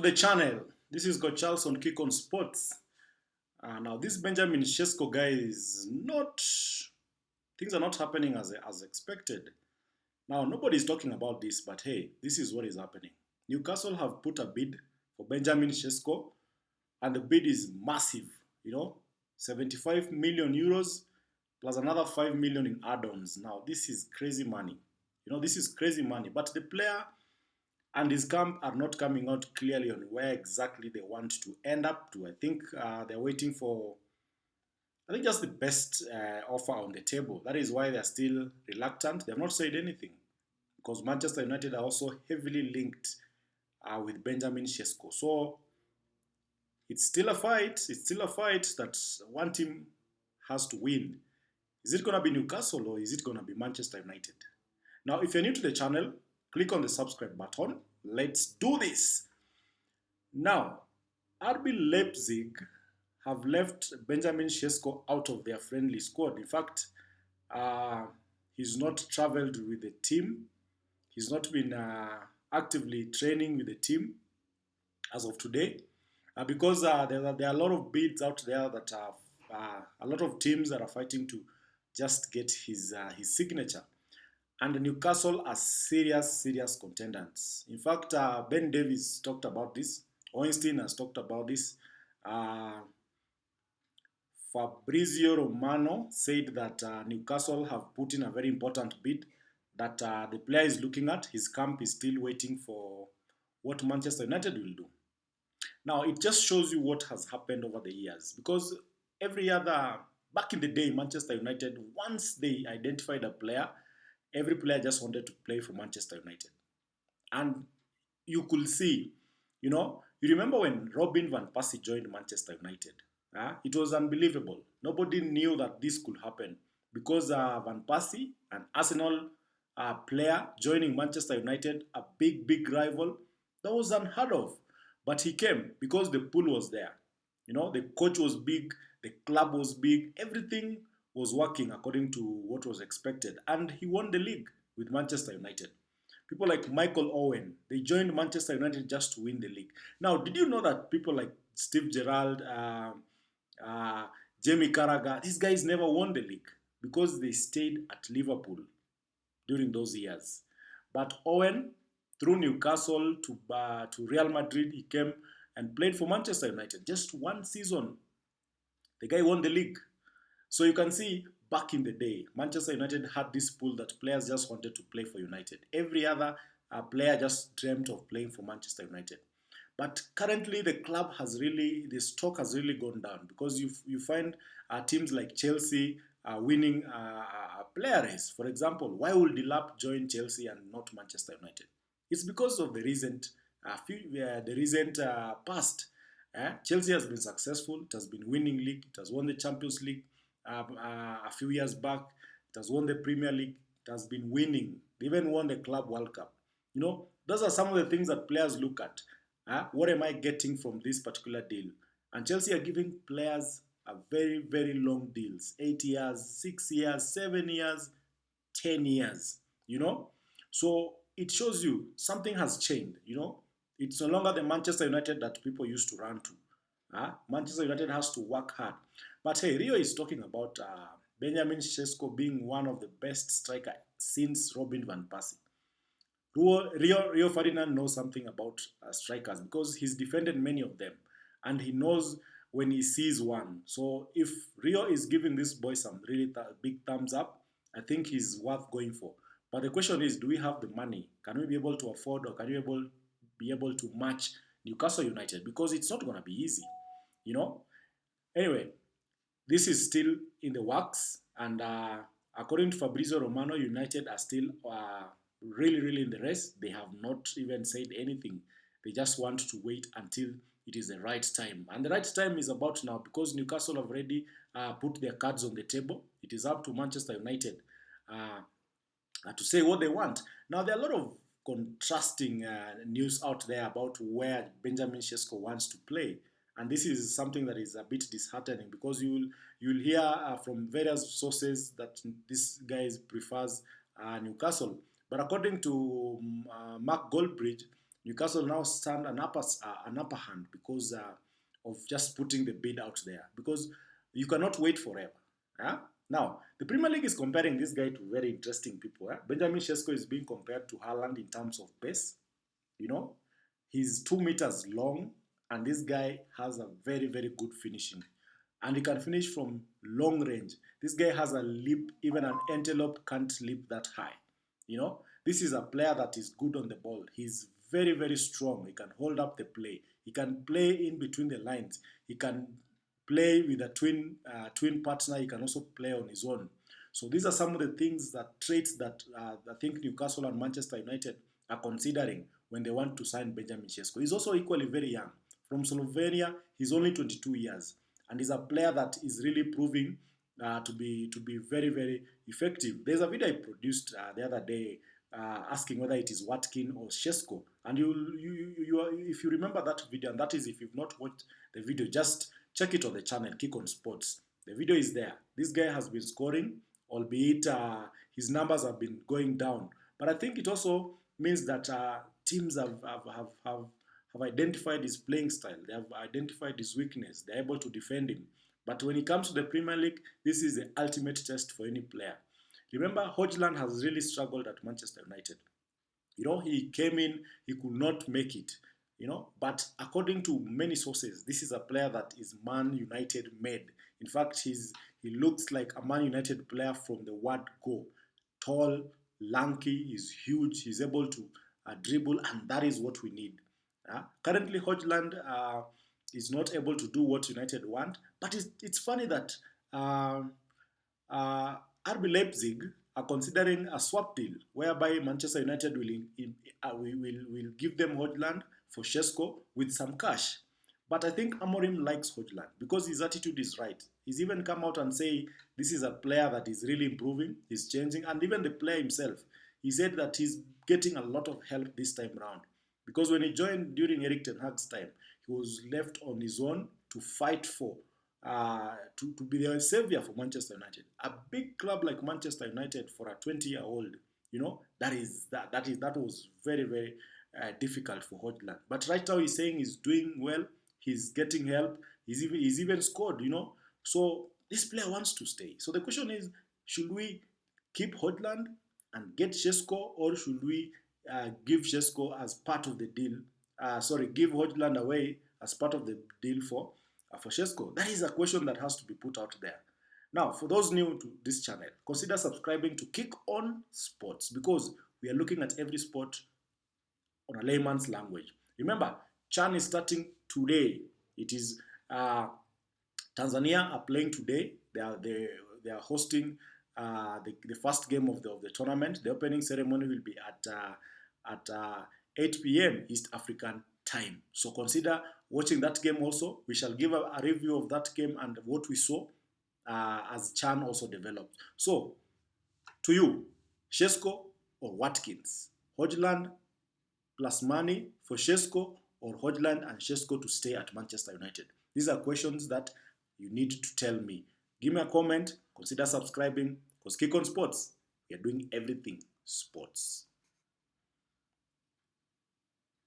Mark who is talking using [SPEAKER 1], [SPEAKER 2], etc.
[SPEAKER 1] To the channel. This is God Charles on Kick on Sports. Now, this Benjamin Sesko guy is not, things are not happening as expected. Now, nobody is talking about this, but hey, this is what is happening. Newcastle have put a bid for Benjamin Sesko, and the bid is massive, 75 million euros plus another 5 million in add ons. Now, this is crazy money. This is crazy money, but the player and his camp are not coming out clearly on where exactly they want to end up to. I think they're waiting for, I think, just the best offer on the table. That is why they're still reluctant. They have not said anything because Manchester United are also heavily linked with Benjamin Sesko. So it's still a fight. It's still a fight that one team has to win. Is it going to be Newcastle or is it going to be Manchester United? Now, if you're new to the channel, click on the subscribe button. Let's do this. Now, RB Leipzig have left Benjamin Sesko out of their friendly squad. In fact, he's not traveled with the team. He's not been actively training with the team as of today because there are a lot of bids out there that are a lot of teams that are fighting to just get his signature. And Newcastle are serious contenders. In fact, Ben Davies talked about this. Owenstein has talked about this. Fabrizio Romano said that Newcastle have put in a very important bid that the player is looking at. His camp is still waiting for what Manchester United will do. Now, it just shows you what has happened over the years. Because back in the day, Manchester United, once they identified a player, every player just wanted to play for Manchester United. And you could see, you remember when Robin Van Persie joined Manchester United? It was unbelievable. Nobody knew that this could happen because Van Persie, an Arsenal player, joining Manchester United, a big rival, that was unheard of. But he came because the pool was there. The coach was big, the club was big, everything was working according to what was expected. And he won the league with Manchester United. People like Michael Owen, they joined Manchester United just to win the league. Now, did you know that people like Steve Gerrard, Jamie Carragher, these guys never won the league because they stayed at Liverpool during those years. But Owen, through Newcastle to Real Madrid, he came and played for Manchester United. Just one season, the guy won the league. So you can see, back in the day, Manchester United had this pool that players just wanted to play for United. Every other player just dreamt of playing for Manchester United. But currently, the stock has really gone down because you find teams like Chelsea winning a player race. For example, why would Delap join Chelsea and not Manchester United? It's because of the recent past. Chelsea has been successful. It has been winning league. It has won the Champions League a few years back. It has won the Premier League. It has been winning. They even won the Club World Cup. Those are some of the things that players look at. What am I getting from this particular deal? And Chelsea are giving players a very long deals. 8 years, 6 years, 7 years, 10 years. So it shows you something has changed. It's no longer the Manchester United that people used to run to. Manchester United has to work hard. But hey, Rio is talking about Benjamin Sesko being one of the best striker since Robin Van Persie. Rio Ferdinand knows something about strikers because he's defended many of them. And he knows when he sees one. So if Rio is giving this boy some really big thumbs up, I think he's worth going for. But the question is, do we have the money? Can we be able to afford, or can we be able to match Newcastle United? Because it's not going to be easy. Anyway, this is still in the works, and according to Fabrizio Romano, United are still really in the race. They have not even said anything. They just want to wait until it is the right time. And the right time is about now because Newcastle have already put their cards on the table. It is up to Manchester United to say what they want. Now, there are a lot of contrasting news out there about where Benjamin Sesko wants to play. And this is something that is a bit disheartening because you'll hear from various sources that this guy prefers Newcastle. But according to Mark Goldbridge, Newcastle now stand an upper hand because of just putting the bid out there, because you cannot wait forever. Huh? Now, the Premier League is comparing this guy to very interesting people. Huh? Benjamin Sesko is being compared to Haaland in terms of pace. You know, he's 2 meters long, and this guy has a very, very good finishing. And he can finish from long range. This guy has a leap, even an antelope can't leap that high. This is a player that is good on the ball. He's very, very strong. He can hold up the play. He can play in between the lines. He can play with a twin partner. He can also play on his own. So these are some of the things, that traits that I think Newcastle and Manchester United are considering when they want to sign Benjamin Sesko. He's also equally very young. From Slovenia, he's only 22 years, and he's a player that is really proving to be very, very effective. There's a video I produced the other day asking whether it is Watkin or Sesko, and if you remember that video, and that is if you've not watched the video, just check it on the channel Kick on Sports. The video is there. This guy has been scoring, albeit his numbers have been going down. But I think it also means that teams have identified his playing style. They have identified his weakness. They're able to defend him. But when it comes to the Premier League, this is the ultimate test for any player. Remember, Højlund has really struggled at Manchester United. He came in, he could not make it. But according to many sources, this is a player that is Man United made. In fact, he looks like a Man United player from the word go. Tall, lanky, he's huge, he's able to dribble, and that is what we need. Currently, Højlund is not able to do what United want, but it's funny that RB Leipzig are considering a swap deal whereby Manchester United will give them Højlund for Sesko with some cash. But I think Amorim likes Højlund because his attitude is right. He's even come out and say this is a player that is really improving, he's changing, and even the player himself, he said that he's getting a lot of help this time around. Because when he joined during Eric Ten Hag's time, he was left on his own to fight for to be the savior for Manchester United. A big club like Manchester United for a 20-year-old, that was very, very difficult for Højlund. But right now he's saying he's doing well. He's getting help. He's even scored. So this player wants to stay. So the question is, should we keep Højlund and get Sesko, or should we give Sesko as part of the deal? Give Højlund away as part of the deal for Sesko? That is a question that has to be put out there. Now, for those new to this channel, consider subscribing to Kick on Sports, because we are looking at every sport on a layman's language. Remember, CHAN is starting today. It is Tanzania are playing today. They are hosting the first game of the tournament. The opening ceremony will be at 8 p.m. East African time. So consider watching that game also. We shall give a review of that game and what we saw as CHAN also developed. So, to you, Sesko or Watkins? Højlund plus money for Sesko, or Højlund and Sesko to stay at Manchester United? These are questions that you need to tell me. Give me a comment, consider subscribing, because Kick on Sports, we are doing everything sports.